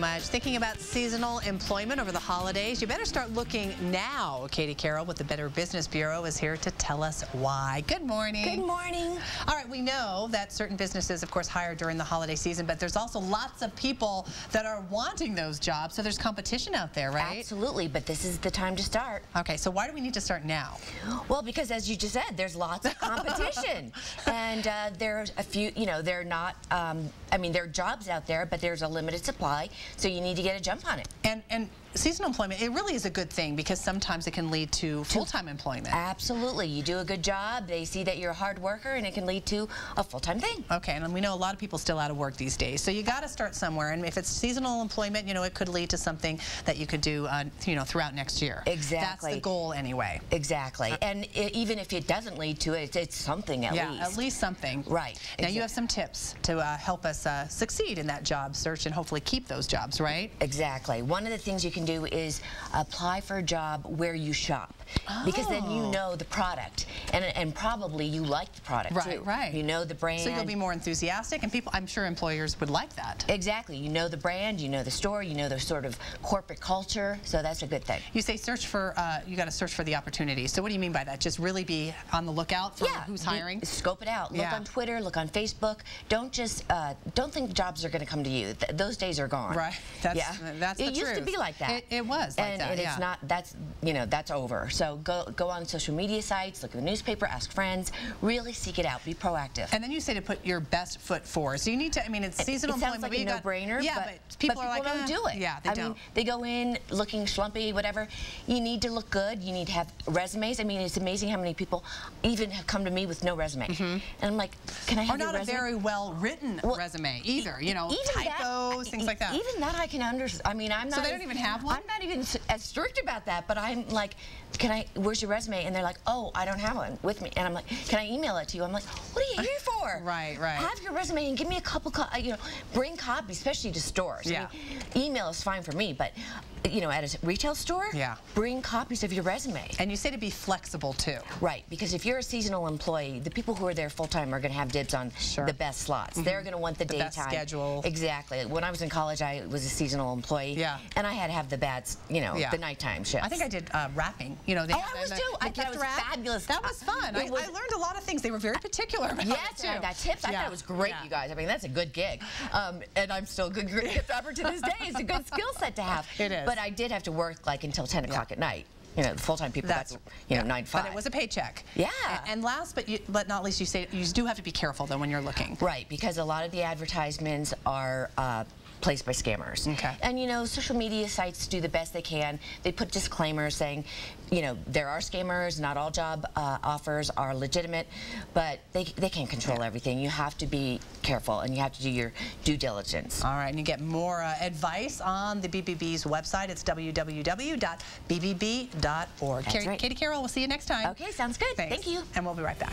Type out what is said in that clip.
Much. Thinking about seasonal employment over the holidays, you better start looking now. Katie Carroll with the Better Business Bureau is here to tell us why. Good morning. Good morning. All right, we know that certain businesses, of course, hire during the holiday season, but there's also lots of people that are wanting those jobs, so there's competition out there, right? Absolutely, but this is the time to start. Okay, so why do we need to start now? Well, because as you just said, there's lots of competition. And there's a few, they're not, I mean, there are jobs out there, but there's a limited supply, so you need to get a jump on it. And seasonal employment, it really is a good thing because sometimes it can lead to full-time employment. Absolutely. You do a good job, they see that you're a hard worker, and it can lead to a full-time thing. Okay, and we know a lot of people still out of work these days, so you got to start somewhere. And if it's seasonal employment, it could lead to something that you could do, throughout next year. Exactly. That's the goal anyway. Exactly. And even if it doesn't lead to it, it's something at least. Yeah, at least something. Right. Now you have some tips to help us succeed in that job search and hopefully keep those jobs, right? Exactly. One of the things you can do is apply for a job where you shop, because then you know the product, and probably you like the product too. Right. You know the brand. So you'll be more enthusiastic, and I'm sure employers would like that. Exactly. You know the brand, you know the store, you know the sort of corporate culture, so that's a good thing. You say search for, you got to search for the opportunity. So what do you mean by that? Just really be on the lookout for who's hiring? Scope it out. Look on Twitter, look on Facebook. Don't just, don't think jobs are going to come to you. Those days are gone. Right. That's the truth. It used to be like that. It was like that, and it's not, that's over. So go on social media sites, look at the newspaper, ask friends, really seek it out, be proactive. And then you say to put your best foot forward. So you need to, it's seasonal employment. It sounds like a no-brainer, but people are like, don't do it. Yeah, they don't. Mean, they go in looking schlumpy, whatever. You need to look good. You need to have resumes. It's amazing how many people even have come to me with no resume. And I'm like, can I have your resume? Or not a very well-written resume either. Even typos, things like that. Even that I can understand. I'm not. So they don't even have one? I'm not even as strict about that, but I'm like, where's your resume? And they're like, oh, I don't have one with me. And I'm like, can I email it to you? I'm like, what are you here for? Right. Have your resume and give me a couple, bring copies, especially to stores. Yeah. Email is fine for me, but at a retail store, bring copies of your resume. And you say to be flexible too. Right, because if you're a seasonal employee, the people who are there full-time are going to have dibs on the best slots. They're going to want the daytime. Best schedule. Exactly. When I was in college, I was a seasonal employee, and I had to have the bad, the nighttime shifts. I think I did rapping. I was too. I thought it was fabulous. That was fun. I learned a lot of things. They were very particular about it too. I got tips. I thought it was great, you guys. That's a good gig. And I'm still a good gift rapper to this day. It's a good skill set to have. It is. But I did have to work until 10 o'clock at night. The full-time people got 9 to 5. But it was a paycheck. Yeah. And last but not least, you say you do have to be careful though when you're looking. Right, because a lot of the advertisements are placed by scammers. Okay. And social media sites do the best they can. They put disclaimers saying, there are scammers, not all job offers are legitimate, but they can't control everything. You have to be careful and you have to do your due diligence. All right, and you get more advice on the BBB's website. It's www.bbb.org. That's right. Katie Carroll, we'll see you next time. Okay, sounds good. Thanks. Thank you. And we'll be right back.